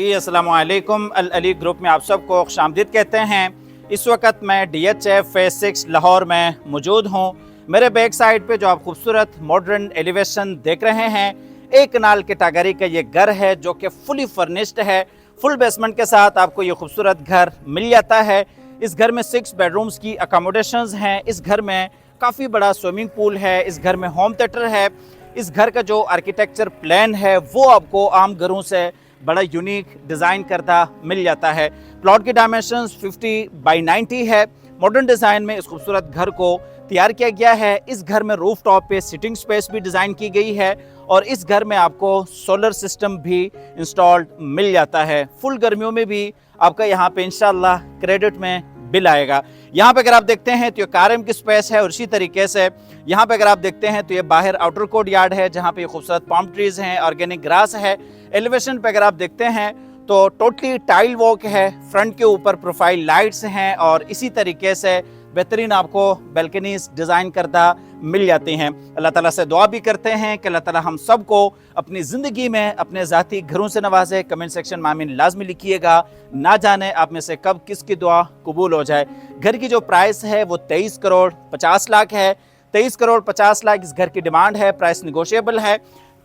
जी अस्सलाम वालेकुम। अल अली ग्रुप में आप सबको खुशामदीद कहते हैं। इस वक्त मैं DHF फेज़ 6 लाहौर में मौजूद हूँ। मेरे बैक साइड पे जो आप खूबसूरत मॉडर्न एलिवेशन देख रहे हैं, एक कनाल कैटेगरी का ये घर है जो कि फुली फर्निश्ड है। फुल बेसमेंट के साथ आपको ये खूबसूरत घर मिल जाता है। इस घर में 6 बेडरूम्स की अकोमोडेशंस हैं। इस घर में काफ़ी बड़ा स्विमिंग पूल है। इस घर में होम थिएटर है। इस घर का जो आर्किटेक्चर प्लान है वो आपको आम घरों से बड़ा यूनिक डिज़ाइन करता मिल जाता है। प्लॉट की डायमेंशंस 50x90 है। मॉडर्न डिज़ाइन में इस खूबसूरत घर को तैयार किया गया है। इस घर में रूफ टॉप पे सिटिंग स्पेस भी डिज़ाइन की गई है और इस घर में आपको सोलर सिस्टम भी इंस्टॉल्ड मिल जाता है। फुल गर्मियों में भी आपका यहाँ पे इंशाल्लाह क्रेडिट में बिल आएगा। यहाँ पे अगर आप देखते हैं तो ये कार की स्पेस है और इसी तरीके से यहाँ पे अगर आप देखते हैं तो ये बाहर आउटर कोर्ट यार्ड है जहाँ पे खूबसूरत पाम ट्रीज हैं, ऑर्गेनिक ग्रास है। एलिवेशन पे अगर आप देखते हैं तो टोटली टाइल वॉक है। फ्रंट के ऊपर प्रोफाइल लाइट्स हैं और इसी तरीके से बेहतरीन आपको बैल्कनीज डिज़ाइन करता मिल जाती हैं। अल्लाह ताला से दुआ भी करते हैं कि अल्लाह ताला हम सबको अपनी ज़िंदगी में अपने ज़ाती घरों से नवाजे। कमेंट सेक्शन में आमीन लाजमी लिखिएगा। ना जाने आप में से कब किसकी दुआ कबूल हो जाए। घर की जो प्राइस है वो 23 करोड़ 50 लाख है। 23 करोड़ 50 लाख इस घर की डिमांड है। प्राइस निगोशिएबल है।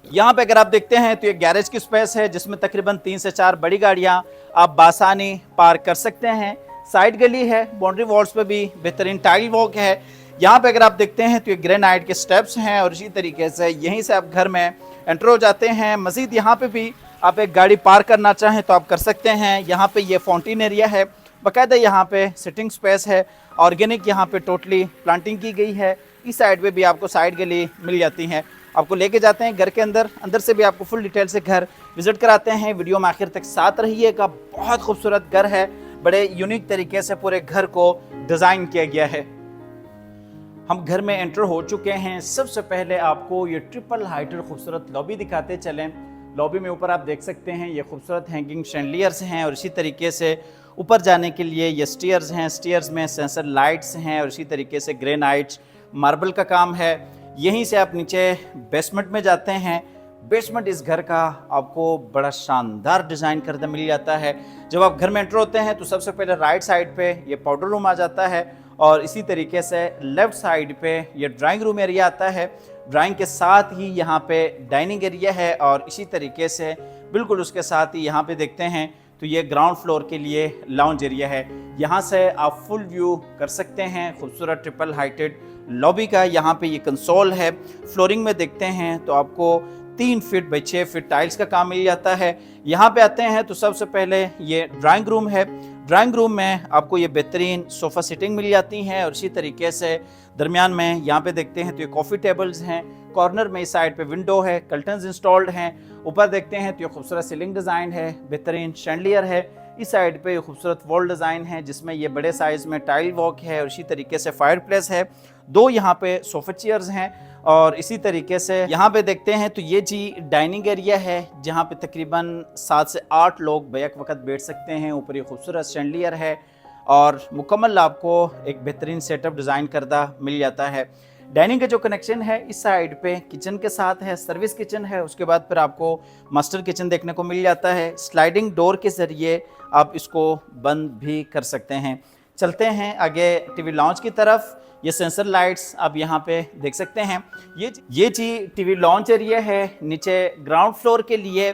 यहाँ पे अगर आप देखते हैं तो ये गैरेज की स्पेस है जिसमें तकरीबन 3 से 4 बड़ी गाड़ियाँ आप बासानी पार्क कर सकते हैं। साइड गली है। बाउंड्री वॉल्स पे भी बेहतरीन टाइल वॉक है। यहाँ पे अगर आप देखते हैं तो ये ग्रेनाइट के स्टेप्स हैं और इसी तरीके से यहीं से आप घर में एंटर हो जाते हैं। मज़ीद यहाँ पे भी आप एक गाड़ी पार्क करना चाहें तो आप कर सकते हैं। यहाँ पे ये फाउंटेन एरिया है। बाकायदा यहाँ पे सिटिंग स्पेस है। ऑर्गेनिक यहाँ पे टोटली प्लांटिंग की गई है। इस साइड पे भी आपको साइड गली मिल जाती हैं। आपको लेके जाते हैं घर के अंदर से भी आपको फुल डिटेल से घर विजिट कराते हैं। वीडियो में आखिर तक साथ रहिएगा। बहुत खूबसूरत घर है। बड़े यूनिक तरीके से पूरे घर को डिज़ाइन किया गया है। हम घर में एंटर हो चुके हैं। सबसे पहले आपको ये ट्रिपल हाइटेड खूबसूरत लॉबी दिखाते चलें। लॉबी में ऊपर आप देख सकते हैं ये खूबसूरत हैंगिंग शैंडलियर्स हैं और इसी तरीके से ऊपर जाने के लिए ये स्टेयर्स हैं। स्टेयर्स में सेंसर लाइट्स हैं और इसी तरीके से ग्रेनाइट मार्बल का काम है। यहीं से आप नीचे बेसमेंट में जाते हैं। बेसमेंट इस घर का आपको बड़ा शानदार डिज़ाइन करके मिल जाता है। जब आप घर में एंटर होते हैं तो सबसे पहले राइट साइड पे ये पाउडर रूम आ जाता है और इसी तरीके से लेफ़्ट साइड पे ये ड्राइंग रूम एरिया आता है। ड्राइंग के साथ ही यहाँ पे डाइनिंग एरिया है और इसी तरीके से बिल्कुल उसके साथ ही यहाँ पे देखते हैं तो ये ग्राउंड फ्लोर के लिए लाउंज एरिया है। यहाँ से आप फुल व्यू कर सकते हैं खूबसूरत ट्रिपल हाइटेड लॉबी का। यहाँ पे ये कंसोल है। फ्लोरिंग में देखते हैं तो आपको 3 फीट बाई 6 फीट टाइल्स का काम मिल जाता है। यहाँ पे आते हैं तो सबसे पहले ये ड्राइंग रूम है। ड्राइंग रूम में आपको ये बेहतरीन सोफ़ा सिटिंग मिल जाती हैं और इसी तरीके से दरमियान में यहाँ पे देखते हैं तो ये कॉफ़ी टेबल्स हैं। कॉर्नर में इस साइड पे विंडो है। कर्टन्स इंस्टॉल्ड हैं। ऊपर देखते हैं तो ये खूबसूरत सीलिंग डिज़ाइन है। बेहतरीन शैंडलियर है। इस साइड पे खूबसूरत वॉल डिज़ाइन है जिसमें ये बड़े साइज़ में टाइल वॉक है और इसी तरीके से फायर प्लेस है। 2 यहाँ पे सोफ़ा चेयर्स हैं और इसी तरीके से यहाँ पे देखते हैं तो ये जी डाइनिंग एरिया है जहाँ पे तकरीबन 7 से 8 लोग बैक वक्त बैठ सकते हैं। ऊपर ये खूबसूरत शैंडलियर है और मुकम्मल आपको एक बेहतरीन सेटअप डिज़ाइन करदा मिल जाता है। डाइनिंग का जो कनेक्शन है इस साइड पे किचन के साथ है। सर्विस किचन है। उसके बाद फिर आपको मास्टर किचन देखने को मिल जाता है। स्लाइडिंग डोर के ज़रिए आप इसको बंद भी कर सकते हैं। चलते हैं आगे टीवी लॉन्च की तरफ। ये सेंसर लाइट्स आप यहाँ पे देख सकते हैं। ये जी टीवी लॉन्च एरिया है। नीचे ग्राउंड फ्लोर के लिए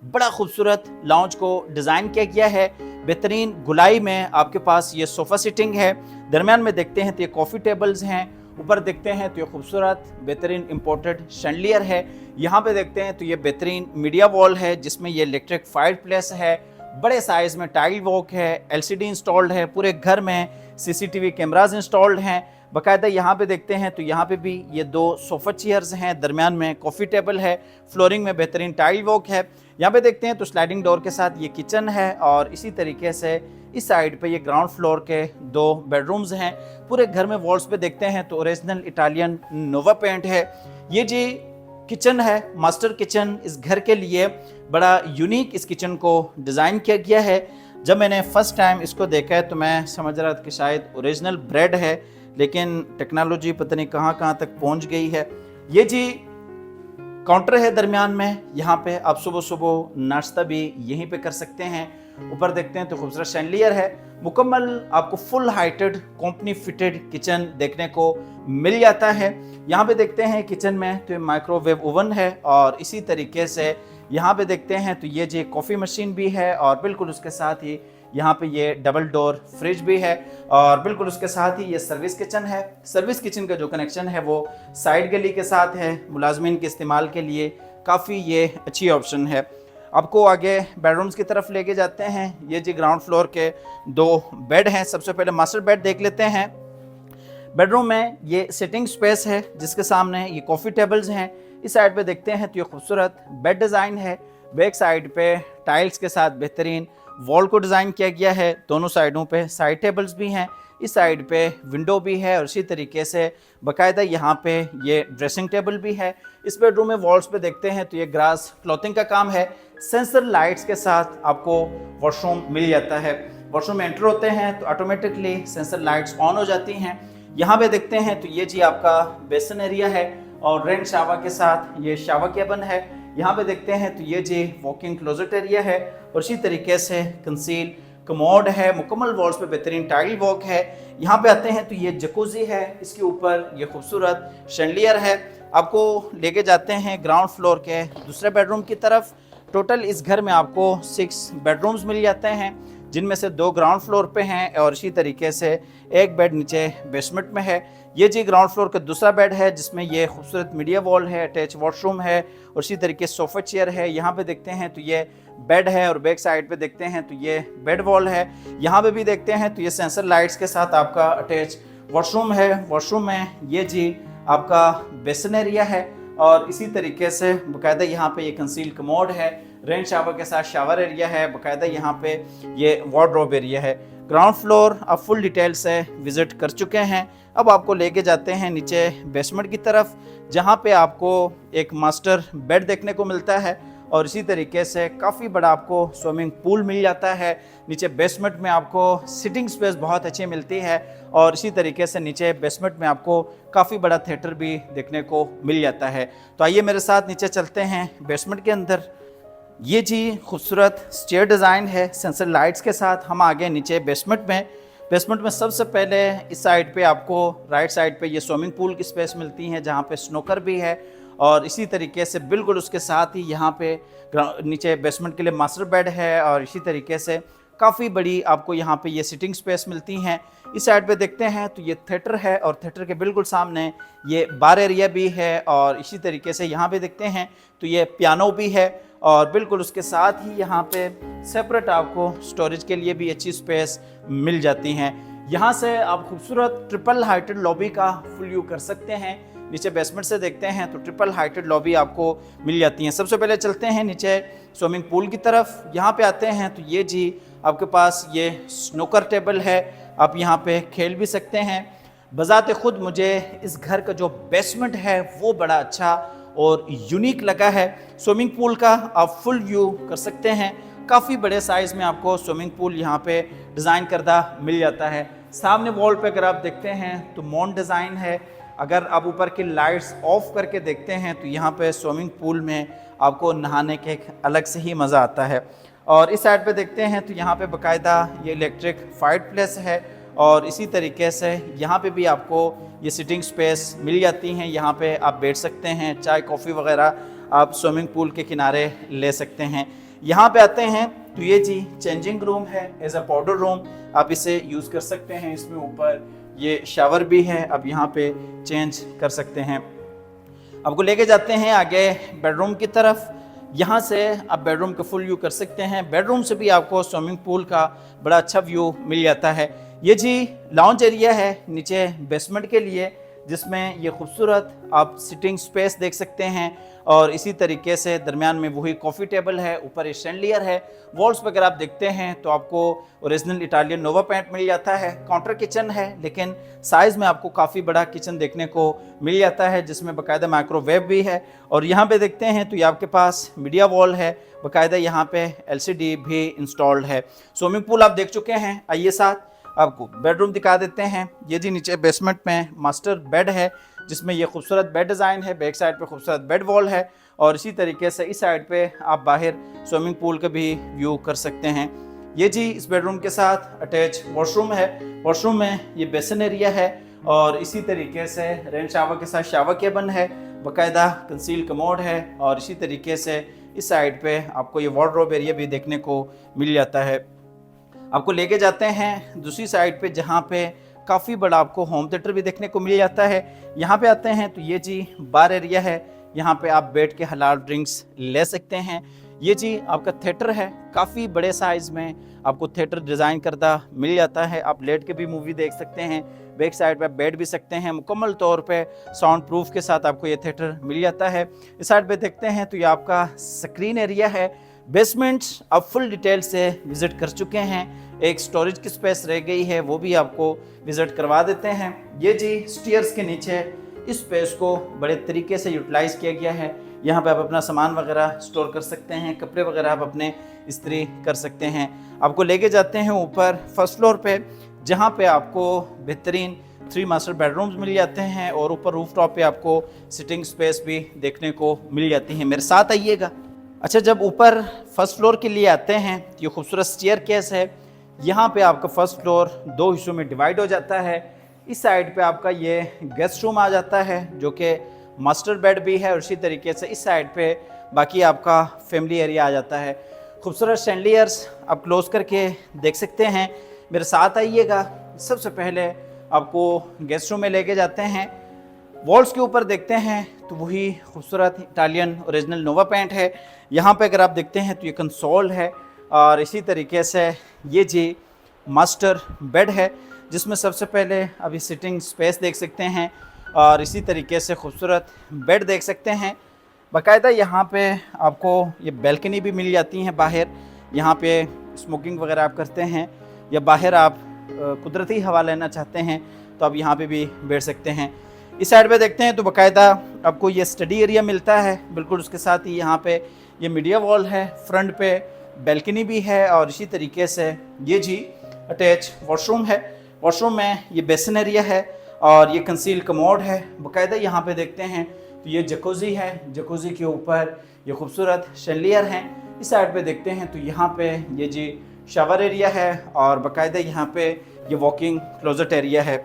बड़ा खूबसूरत लॉन्च को डिज़ाइन किया गया है। बेहतरीन गुलाई में आपके पास ये सोफ़ा सिटिंग है। दरमियान में देखते हैं तो ये कॉफ़ी टेबल्स हैं। ऊपर देखते हैं तो ये खूबसूरत बेहतरीन इंपोर्टेड शैंडलियर है। यहाँ पे देखते हैं तो ये बेहतरीन मीडिया वॉल है जिसमें ये इलेक्ट्रिक फायर प्लेस है। बड़े साइज़ में टाइल वॉक है। LCD इंस्टॉल्ड है। पूरे घर में CCTV कैमराज इंस्टॉल्ड हैं। बाकायदा यहाँ पे देखते हैं तो यहाँ पे भी ये 2 सोफ़ा चेयर्स हैं। दरमियान में कॉफ़ी टेबल है। फ्लोरिंग में बेहतरीन टाइल वॉक है। यहाँ पे देखते हैं तो स्लाइडिंग डोर के साथ ये किचन है और इसी तरीके से इस साइड पे ये ग्राउंड फ्लोर के 2 बेडरूम्स हैं। पूरे घर में वॉल्स पे देखते हैं तो ओरिजिनल इटालियन नोवा पेंट है। ये जी किचन है। मास्टर किचन इस घर के लिए बड़ा यूनिक इस किचन को डिज़ाइन किया गया है। जब मैंने फ़र्स्ट टाइम इसको देखा है तो मैं समझ रहा था कि शायद ओरिजिनल ब्रेड है, लेकिन टेक्नोलॉजी पता नहीं कहाँ कहाँ तक पहुँच गई है। ये जी काउंटर है दरमियान में, यहाँ पे आप सुबह सुबह नाश्ता भी यहीं पे कर सकते हैं। ऊपर देखते हैं तो खूबसूरत शैंडलियर है। मुकम्मल आपको full heighted company fitted kitchen देखने को मिल जाता है। यहाँ पे देखते हैं किचन में तो माइक्रोवेव ओवन है और इसी तरीके से यहाँ पे देखते हैं तो ये जी कॉफ़ी मशीन भी है और बिल्कुल उसके साथ ही यहाँ पे ये डबल डोर फ्रिज भी है और बिल्कुल उसके साथ ही ये सर्विस किचन है। सर्विस किचन का जो कनेक्शन है वो साइड गली के साथ है। मुलाजमीन के इस्तेमाल के लिए काफ़ी ये अच्छी ऑप्शन है। आपको आगे बेडरूम्स की तरफ लेके जाते हैं। ये जी ग्राउंड फ्लोर के 2 बेड हैं। सबसे पहले मास्टर बेड देख लेते हैं। बेडरूम में ये सिटिंग स्पेस है जिसके सामने ये कॉफ़ी टेबल्स हैं। इस साइड पे देखते हैं तो ये खूबसूरत बेड डिज़ाइन है। बैक साइड पे टाइल्स के साथ बेहतरीन वॉल को डिज़ाइन किया गया है। दोनों साइडों पे साइड टेबल्स भी हैं। इस साइड पे विंडो भी है और इसी तरीके से बाकायदा यहाँ पे ये ड्रेसिंग टेबल भी है। इस बेडरूम में वॉल्स पे देखते हैं तो ये ग्रास क्लॉथिंग का काम है। सेंसर लाइट्स के साथ आपको वॉशरूम मिल जाता है। वॉशरूम में एंटर होते हैं तो ऑटोमेटिकली सेंसर लाइट्स ऑन हो जाती हैं। यहाँ पे देखते हैं तो ये जी आपका बेसन एरिया है और रेन शावर के साथ ये शावर केबिन है। यहाँ पे देखते हैं तो ये जी वॉकिंग क्लोजेट एरिया है और इसी तरीके से कंसील कमोड है। मुकम्मल वॉल्स पे बेहतरीन टाइल वर्क है। यहाँ पे आते हैं तो ये जकूजी है, इसके ऊपर ये खूबसूरत शैंडलियर है। आपको लेके जाते हैं ग्राउंड फ्लोर के दूसरे बेडरूम की तरफ। टोटल इस घर में आपको 6 बेडरूम्स मिल जाते हैं जिनमें से 2 ग्राउंड फ्लोर पे हैं और इसी तरीके से एक बेड नीचे बेसमेंट में है। ये जी ग्राउंड फ्लोर का दूसरा बेड है जिसमें ये खूबसूरत मीडिया वॉल है, अटैच वॉशरूम है और इसी तरीके से सोफ़ा चेयर है। यहाँ पे देखते हैं तो ये बेड है और बैक साइड पे देखते हैं तो ये बेड वॉल है। यहाँ पे भी देखते हैं तो ये सेंसर लाइट्स के साथ आपका अटैच वॉशरूम है। वॉशरूम में ये जी आपका बेसन एरिया है और इसी तरीके से बाकायदा यहाँ पे ये कंसील कमोड है। रेन शावर के साथ शावर एरिया है। बाकायदा यहाँ पे ये वार्डरोब एरिया है। ग्राउंड फ्लोर आप फुल डिटेल से विज़िट कर चुके हैं। अब आपको लेके जाते हैं नीचे बेसमेंट की तरफ जहाँ पे आपको एक मास्टर बेड देखने को मिलता है और इसी तरीके से काफ़ी बड़ा आपको स्विमिंग पूल मिल जाता है। नीचे बेसमेंट में आपको सिटिंग स्पेस बहुत अच्छी मिलती है और इसी तरीके से नीचे बेसमेंट में आपको काफ़ी बड़ा थिएटर भी देखने को मिल जाता है। तो आइए मेरे साथ नीचे चलते हैं बेसमेंट के अंदर। ये जी खूबसूरत स्टेयर डिज़ाइन है सेंसर लाइट्स के साथ। हम आगे नीचे बेसमेंट में सबसे पहले इस साइड पे आपको राइट साइड पे ये स्विमिंग पूल की स्पेस मिलती है जहाँ पे स्नूकर भी है और इसी तरीके से बिल्कुल उसके साथ ही यहाँ पे नीचे बेसमेंट के लिए मास्टर बेड है और इसी तरीके से काफ़ी बड़ी आपको यहाँ पे ये सिटिंग स्पेस मिलती हैं। इस साइड पे देखते हैं तो ये थिएटर है और थिएटर के बिल्कुल सामने ये बार एरिया भी है और इसी तरीके से यहाँ पे देखते हैं तो ये पियानो भी है और बिल्कुल उसके साथ ही यहाँ पे सेपरेट आपको स्टोरेज के लिए भी अच्छी स्पेस मिल जाती हैं। यहाँ से आप खूबसूरत ट्रिपल हाइटेड लॉबी का फुल व्यू कर सकते हैं। नीचे बेसमेंट से देखते हैं तो ट्रिपल हाइटेड लॉबी आपको मिल जाती हैं। सबसे पहले चलते हैं नीचे स्विमिंग पूल की तरफ। यहाँ पे आते हैं तो ये जी आपके पास ये स्नूकर टेबल है, आप यहाँ पे खेल भी सकते हैं। बज़ाते खुद मुझे इस घर का जो बेसमेंट है वो बड़ा अच्छा और यूनिक लगा है। स्विमिंग पूल का आप फुल व्यू कर सकते हैं। काफ़ी बड़े साइज़ में आपको स्विमिंग पूल यहाँ पे डिज़ाइन करदा मिल जाता है। सामने वॉल पे अगर आप देखते हैं तो मॉन डिज़ाइन है। अगर आप ऊपर की लाइट्स ऑफ करके देखते हैं तो यहाँ पे स्विमिंग पूल में आपको नहाने के एक अलग से ही मज़ा आता है। और इस साइड पे देखते हैं तो यहाँ पे बाकायदा ये इलेक्ट्रिक फायर प्लेस है और इसी तरीके से यहाँ पे भी आपको ये सिटिंग स्पेस मिल जाती हैं। यहाँ पे आप बैठ सकते हैं, चाय कॉफ़ी वगैरह आप स्विमिंग पूल के किनारे ले सकते हैं। यहाँ पे आते हैं तो ये जी चेंजिंग रूम है एज अ पाउडर रूम, आप इसे यूज़ कर सकते हैं। इसमें ऊपर ये शावर भी है, आप यहाँ पे चेंज कर सकते हैं। आपको लेके जाते हैं आगे बेडरूम की तरफ। यहाँ से आप बेडरूम का फुल व्यू कर सकते हैं। बेडरूम से भी आपको स्विमिंग पूल का बड़ा अच्छा व्यू मिल जाता है। ये जी लॉन्च एरिया है नीचे बेसमेंट के लिए, जिसमें ये खूबसूरत आप सिटिंग स्पेस देख सकते हैं और इसी तरीके से दरमियान में वही कॉफ़ी टेबल है, ऊपर एक शैंडलियर है। वॉल्स पर अगर आप देखते हैं तो आपको ओरिजिनल इटालियन नोवा पेंट मिल जाता है। काउंटर किचन है लेकिन साइज़ में आपको काफ़ी बड़ा किचन देखने को मिल जाता है, जिसमें बाकायदा माइक्रोवेव भी है। और यहाँ पे देखते हैं तो ये आपके पास मीडिया वॉल है, बाकायदा यहाँ पे LCD भी इंस्टॉल्ड है। स्विमिंग पूल आप देख चुके हैं। आइए साथ आपको बेडरूम दिखा देते हैं। ये जी नीचे बेसमेंट में मास्टर बेड है जिसमें ये खूबसूरत बेड डिज़ाइन है। बैक साइड पे खूबसूरत बेड वॉल है और इसी तरीके से इस साइड पे आप बाहर स्विमिंग पूल का भी व्यू कर सकते हैं। ये जी इस बेडरूम के साथ अटैच वॉशरूम है। वॉशरूम में ये बेसिन एरिया है और इसी तरीके से रेन शावर के साथ शावर केबिन है, बाकायदा कंसील कमोड है और इसी तरीके से इस साइड पे आपको ये वार्डरोब एरिया भी देखने को मिल जाता है। आपको लेके जाते हैं दूसरी साइड पे जहाँ पे काफ़ी बड़ा आपको होम थिएटर भी देखने को मिल जाता है। यहाँ पे आते हैं तो ये जी बार एरिया है, यहाँ पे आप बैठ के हलाल ड्रिंक्स ले सकते हैं। ये जी आपका थिएटर है, काफ़ी बड़े साइज़ में आपको थिएटर डिज़ाइन करदा मिल जाता है। आप लेट के भी मूवी देख सकते हैं, बैक साइड पे बैठ भी सकते हैं। मुकम्मल तौर पे साउंड प्रूफ के साथ आपको ये थिएटर मिल जाता है। इस साइड पे देखते हैं तो ये आपका स्क्रीन एरिया है। बेसमेंट आप फुल डिटेल से विज़िट कर चुके हैं। एक स्टोरेज की स्पेस रह गई है, वो भी आपको विज़िट करवा देते हैं। ये जी स्टेयर्स के नीचे इस स्पेस को बड़े तरीके से यूटिलाइज़ किया गया है। यहाँ पे आप अपना सामान वगैरह स्टोर कर सकते हैं, कपड़े वगैरह आप अपने इस्त्री कर सकते हैं। आपको लेके जाते हैं ऊपर फर्स्ट फ्लोर पे, जहाँ पे आपको बेहतरीन 3 मास्टर बेडरूम्स मिल जाते हैं और ऊपर रूफ टॉप पे आपको सिटिंग स्पेस भी देखने को मिल जाती है। मेरे साथ आइएगा। अच्छा, जब ऊपर फर्स्ट फ्लोर के लिए आते हैं तो ये खूबसूरत स्टेयरकेस है। यहाँ पे आपका फर्स्ट फ्लोर 2 हिस्सों में डिवाइड हो जाता है। इस साइड पे आपका ये गेस्ट रूम आ जाता है जो कि मास्टर बेड भी है और इसी तरीके से इस साइड पे बाकी आपका फैमिली एरिया आ जाता है। खूबसूरत शैंडलियर्स आप क्लोज करके देख सकते हैं। मेरे साथ आइएगा। सबसे पहले आपको गेस्ट रूम में लेके जाते हैं। वॉल्स के ऊपर देखते हैं तो वही खूबसूरत इटालियन ओरिजिनल नोवा पेंट है। यहाँ पे अगर आप देखते हैं तो ये कंसोल है और इसी तरीके से ये जी मास्टर बेड है, जिसमें सबसे पहले अभी सिटिंग स्पेस देख सकते हैं और इसी तरीके से खूबसूरत बेड देख सकते हैं। बाकायदा यहाँ पे आपको ये बैल्कनी भी मिल जाती हैं बाहर। यहाँ पे स्मोकिंग वगैरह आप करते हैं या बाहर आप कुदरती हवा लेना चाहते हैं तो आप यहाँ पे भी बैठ सकते हैं। इस साइड पे देखते हैं तो बाकायदा आपको ये स्टडी एरिया मिलता है। बिल्कुल उसके साथ ही यहाँ पे ये मीडिया वॉल है, फ्रंट पे बैल्कनी भी है और इसी तरीके से ये जी अटैच वॉशरूम है। वॉशरूम में ये बेसिन एरिया है और ये कंसील कमोड है। बाकायदा यहाँ पे देखते हैं तो ये जकूज़ी है, जकूज़ी के ऊपर ये खूबसूरत शैंडलियर हैं। इस साइड पे देखते हैं तो यहाँ पे ये जी शावर एरिया है और बाकायदा यहाँ पे ये वॉकिंग क्लोजेट एरिया है।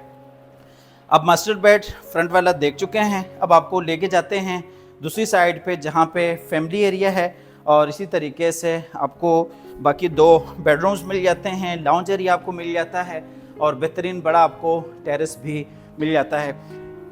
अब मास्टर बेड फ्रंट वाला देख चुके हैं। अब आपको लेके जाते हैं दूसरी साइड पे जहाँ पे फैमिली एरिया है और इसी तरीके से आपको बाकी 2 बेडरूम्स मिल जाते हैं, लाउंज एरिया आपको मिल जाता है और बेहतरीन बड़ा आपको टेरेस भी मिल जाता है।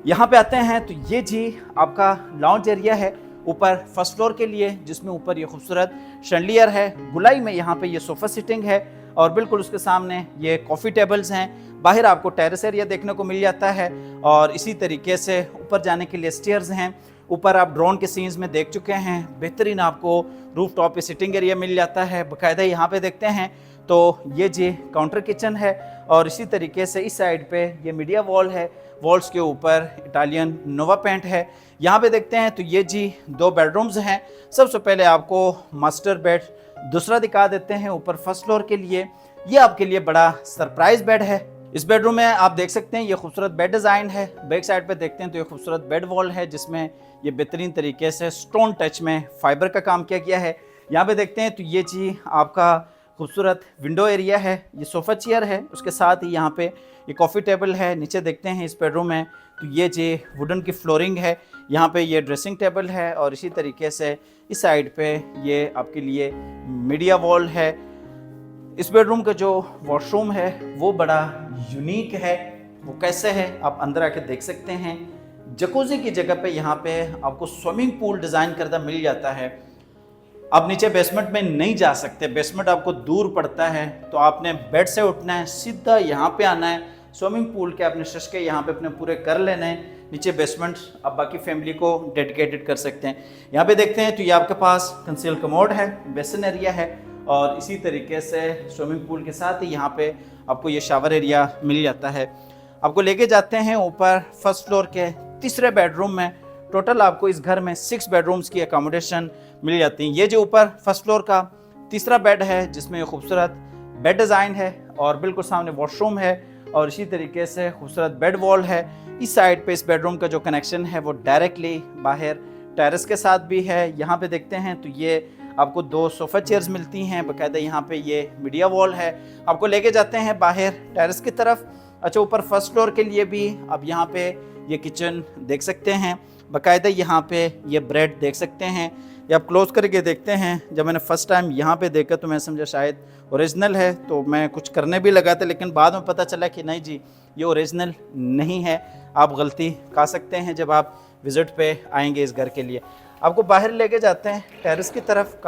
यहाँ पे आते हैं तो ये जी आपका लाउंज एरिया है ऊपर फर्स्ट फ्लोर के लिए, जिसमें ऊपर ये खूबसूरत शैंडलियर है। गुलाई में यहाँ पे ये सोफ़ा सिटिंग है और बिल्कुल उसके सामने ये कॉफ़ी टेबल्स हैं। बाहर आपको टेरेस एरिया देखने को मिल जाता है और इसी तरीके से ऊपर जाने के लिए स्टेयर्स हैं। ऊपर आप ड्रोन के सीन्स में देख चुके हैं। बेहतरीन आपको रूफ टॉप पे सिटिंग एरिया मिल जाता है। बाकायदा यहाँ पे देखते हैं तो ये जी काउंटर किचन है और इसी तरीके से इस साइड पे ये मीडिया वॉल है। वॉल्स के ऊपर इटालियन नोवा पेंट है। यहाँ पे देखते हैं तो ये जी 2 बेडरूम्स हैं। सबसे पहले आपको मास्टर बेड दूसरा दिखा देते हैं ऊपर फर्स्ट फ्लोर के लिए। ये आपके लिए बड़ा सरप्राइज बेड है। इस बेडरूम में आप देख सकते हैं ये खूबसूरत बेड डिज़ाइन है। बैक साइड पे देखते हैं तो ये खूबसूरत बेड वॉल है जिसमें ये बेहतरीन तरीके से स्टोन टच में फाइबर का काम किया गया है। यहाँ पे देखते हैं तो ये जी आपका खूबसूरत विंडो एरिया है। ये सोफ़ा चेयर है, उसके साथ ही यहाँ पे ये कॉफ़ी टेबल है। नीचे देखते हैं इस बेडरूम में तो ये जी वुडन की फ्लोरिंग है। यहाँ पे ये ड्रेसिंग टेबल है और इसी तरीके से इस साइड पे ये आपके लिए मीडिया वॉल है। इस बेडरूम का जो वॉशरूम है वो बड़ा यूनिक है। वो कैसे है आप अंदर आके देख सकते हैं। जकूज़ी की जगह पे यहाँ पे आपको स्विमिंग पूल डिज़ाइन करता मिल जाता है। आप नीचे बेसमेंट में नहीं जा सकते, बेसमेंट आपको दूर पड़ता है, तो आपने बेड से उठना है, सीधा यहाँ पे आना है। स्विमिंग पूल के अपने शशके यहाँ पे अपने पूरे कर लेने हैं। नीचे बेसमेंट आप बाकी फैमिली को डेडिकेटेड कर सकते हैं। यहाँ पे देखते हैं तो ये आपके पास कंसील कमोड है, बेसिन एरिया है और इसी तरीके से स्विमिंग पूल के साथ ही यहाँ पे आपको ये शावर एरिया मिल जाता है। आपको लेके जाते हैं ऊपर फर्स्ट फ्लोर के तीसरे बेडरूम में। टोटल आपको इस घर में 6 बेडरूम्स की अकोमोडेशन मिल जाती है। ये जो ऊपर फर्स्ट फ्लोर का तीसरा बेड है जिसमें खूबसूरत बेड डिज़ाइन है और बिल्कुल सामने वॉशरूम है और इसी तरीके से खूबसूरत बेड वॉल है। इस साइड पे इस बेडरूम का जो कनेक्शन है वो डायरेक्टली बाहर टेरेस के साथ भी है। यहाँ पे देखते हैं तो ये आपको 2 सोफ़ा चेयर्स मिलती हैं, बाकायदा यहाँ पे ये मीडिया वॉल है। आपको लेके जाते हैं बाहर टेरेस की तरफ। अच्छा, ऊपर फर्स्ट फ्लोर के लिए भी अब यहाँ पे ये किचन देख सकते हैं, बाकायदा यहाँ पे ये ब्रेड देख सकते हैं। ये आप क्लोज करके देखते हैं। जब मैंने फ़र्स्ट टाइम यहाँ पे देखा तो मैं समझा शायद ओरिजिनल है, तो मैं कुछ करने भी लगा था, लेकिन बाद में पता चला कि नहीं जी, ये ओरिजिनल नहीं है। आप गलती खा सकते हैं जब आप विज़िट पे आएंगे इस घर के लिए। आपको बाहर लेके जाते हैं टेरेस की तरफ।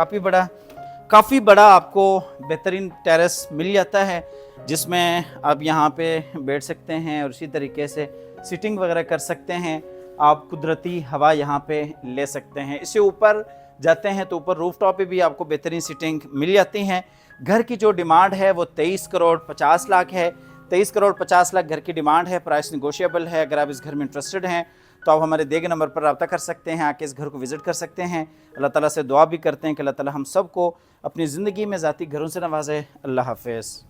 काफ़ी बड़ा आपको बेहतरीन टेरेस मिल जाता है, जिसमें आप यहाँ पे बैठ सकते हैं और इसी तरीके से सिटिंग वगैरह कर सकते हैं। आप कुदरती हवा यहाँ पे ले सकते हैं। इससे ऊपर जाते हैं तो ऊपर रूफ टॉप पे भी आपको बेहतरीन सिटिंग मिल जाती हैं। घर की जो डिमांड है वो 23 करोड़ 50 लाख है। 23 करोड़ 50 लाख घर की डिमांड है। प्राइस निगोशिएबल है। अगर आप इस घर में इंटरेस्टेड हैं तो आप हमारे दिए गए नंबर पर रब्ता कर सकते हैं, आके इस घर को विज़िट कर सकते हैं। अल्लाह ताला से दुआ भी करते हैं कि अल्लाह ताला हम सब को अपनी ज़िंदगी में ज़ाती घरों से नवाज़े। अल्लाह हाफ़िज़।